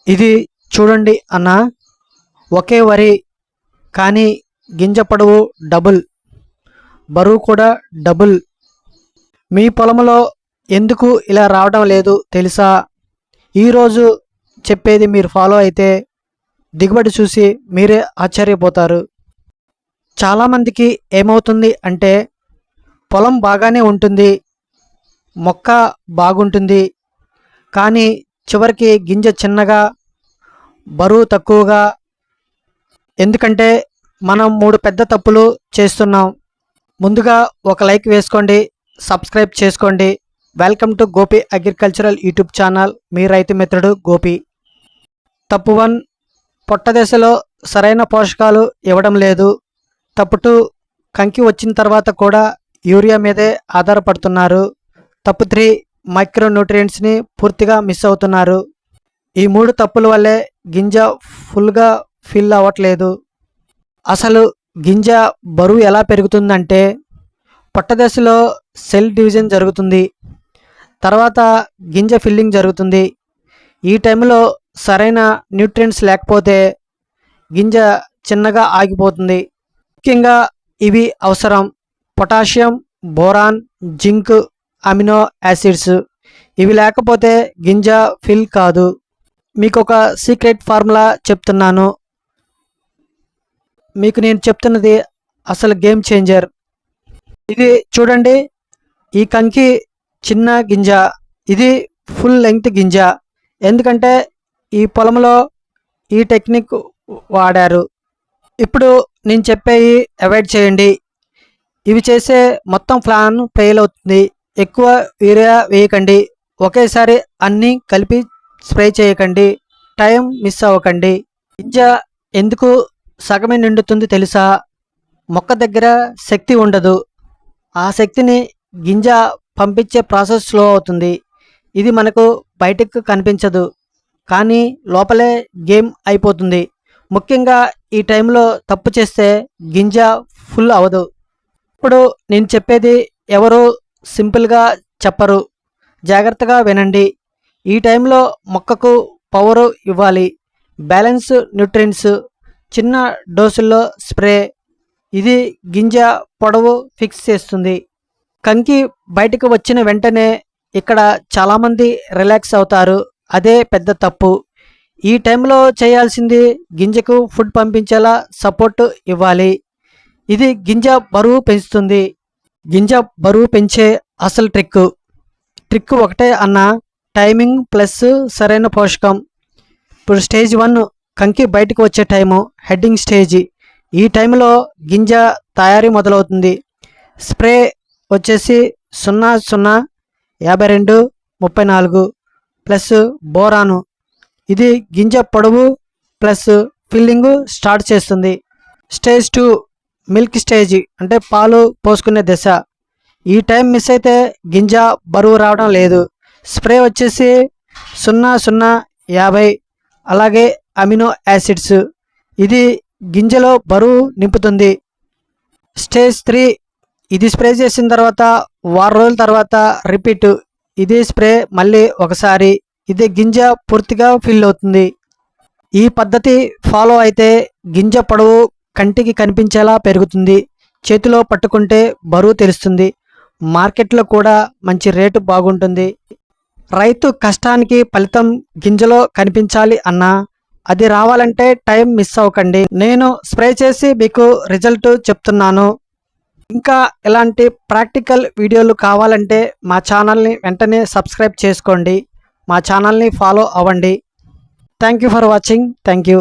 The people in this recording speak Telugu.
ఇది చూడండి అన్న, ఒకే వరి కానీ గింజ పొడవు డబుల్, బరువు కూడా డబుల్. మీ పొలంలో ఎందుకు ఇలా రావడం లేదు తెలుసా? ఈరోజు చెప్పేది మీరు ఫాలో అయితే దిగుబడి చూసి మీరే ఆశ్చర్యపోతారు. చాలామందికి ఏమవుతుంది అంటే పొలం బాగానే ఉంటుంది, మొక్క బాగుంటుంది, కానీ చివరికి గింజ చిన్నగా, బరువు తక్కువగా. ఎందుకంటే మనం 3 పెద్ద తప్పులు చేస్తున్నాం. ముందుగా ఒక లైక్ వేసుకోండి, సబ్స్క్రైబ్ చేసుకోండి. Welcome to Gopi agricultural YouTube channel, మీ రైతు మిత్రుడు గోపి. తప్పు 1, పొట్ట దశలో సరైన పోషకాలు ఇవ్వడం లేదు. తప్పు 2, కంకి వచ్చిన తర్వాత కూడా యూరియా మీదే ఆధారపడుతున్నారు. తప్పు 3, మైక్రో న్యూట్రియంట్స్ని పూర్తిగా మిస్ అవుతున్నారు. ఈ 3 తప్పుల వల్లే గింజ ఫుల్గా ఫిల్ అవ్వట్లేదు. అసలు గింజ బరువు ఎలా పెరుగుతుందంటే పొట్ట దశలో సెల్ డివిజన్ జరుగుతుంది, తర్వాత గింజ ఫిల్లింగ్ జరుగుతుంది. ఈ టైంలో సరైన న్యూట్రియంట్స్ లేకపోతే గింజ చిన్నగా ఆగిపోతుంది. ముఖ్యంగా ఇవి అవసరం: potassium, boron, zinc, amino acids. ఇవి లేకపోతే గింజ ఫిల్ కాదు. మీకు ఒక సీక్రెట్ ఫార్ములా చెప్తున్నాను. మీకు నేను చెప్తున్నది అసలు గేమ్ చేంజర్. ఇది చూడండి, ఈ కంకి చిన్న గింజ, ఇది ఫుల్ లెంగ్త్ గింజ. ఎందుకంటే ఈ పొలంలో ఈ టెక్నిక్ వాడారు. ఇప్పుడు నేను చెప్పేవి అవాయిడ్ చేయండి. ఇవి చేసే మొత్తం ప్లాన్ ఫెయిల్ అవుతుంది. ఎక్కువ యూరియా వేయకండి, ఒకేసారి అన్నీ కలిపి స్ప్రే చేయకండి, టైం మిస్ అవ్వకండి. గింజ ఎందుకు సగమే నిండుతుంది తెలుసా? మొక్క దగ్గర శక్తి ఉండదు. ఆ శక్తిని గింజ పంపించే ప్రాసెస్ స్లో అవుతుంది. ఇది మనకు బయటకు కనిపించదు, కానీ లోపలే గేమ్ అయిపోతుంది. ముఖ్యంగా ఈ టైంలో తప్పు చేస్తే గింజ ఫుల్ అవ్వదు. ఇప్పుడు నేను చెప్పేది ఎవరు సింపుల్గా చెప్పరు, జాగ్రత్తగా వినండి. ఈ టైంలో మొక్కకు పవరు ఇవ్వాలి, బ్యాలెన్స్ న్యూట్రియంట్స్, చిన్న డోసుల్లో స్ప్రే. ఇది గింజ పొడవు ఫిక్స్ చేస్తుంది. కంకి బయటకు వచ్చిన వెంటనే ఇక్కడ చాలామంది రిలాక్స్ అవుతారు, అదే పెద్ద తప్పు. ఈ టైంలో చేయాల్సింది గింజకు ఫుడ్ పంపించేలా సపోర్ట్ ఇవ్వాలి. ఇది గింజ బరువు పెంచుతుంది. గింజ బరువు పెంచే అసలు ట్రిక్ ఒకటే అన్న, టైమింగ్ ప్లస్ సరైన పోషకం. ఇప్పుడు స్టేజ్ 1 కంకి బయటకు వచ్చే టైము, హెడ్డింగ్ స్టేజ్. ఈ టైంలో గింజ తయారీ మొదలవుతుంది. స్ప్రే వచ్చేసి 005234 ప్లస్ బోరాను. ఇది గింజ పొడవు ప్లస్ ఫిల్లింగ్ స్టార్ట్ చేస్తుంది. స్టేజ్ 2 మిల్క్ స్టేజ్, అంటే పాలు పోసుకునే దశ. ఈ టైం మిస్ అయితే గింజ బరువు రావడం లేదు. స్ప్రే వచ్చేసి 0050, అలాగే అమినో యాసిడ్స్. ఇది గింజలో బరువు నింపుతుంది. స్టేజ్ 3, ఇది స్ప్రే చేసిన తర్వాత వారం రోజుల తర్వాత రిపీట్. ఇది స్ప్రే మళ్ళీ ఒకసారి. ఇది గింజ పూర్తిగా ఫిల్ అవుతుంది. ఈ పద్ధతి ఫాలో అయితే గింజ పొడవు కంటికి కనిపించేలా పెరుగుతుంది. చేతిలో పట్టుకుంటే బరువు తెలుస్తుంది. మార్కెట్లో కూడా మంచి రేటు బాగుంటుంది. రైతు కష్టానికి ఫలితం గింజలో కనిపించాలి అన్నా, అది రావాలంటే టైం మిస్ అవ్వకండి. నేను స్ప్రే చేసి మీకు రిజల్ట్ చెప్తున్నాను. ఇంకా ఇలాంటి ప్రాక్టికల్ వీడియోలు కావాలంటే మా ఛానల్ని వెంటనే సబ్స్క్రైబ్ చేసుకోండి, మా ఛానల్ని ఫాలో అవ్వండి. Thank you for watching. Thank you.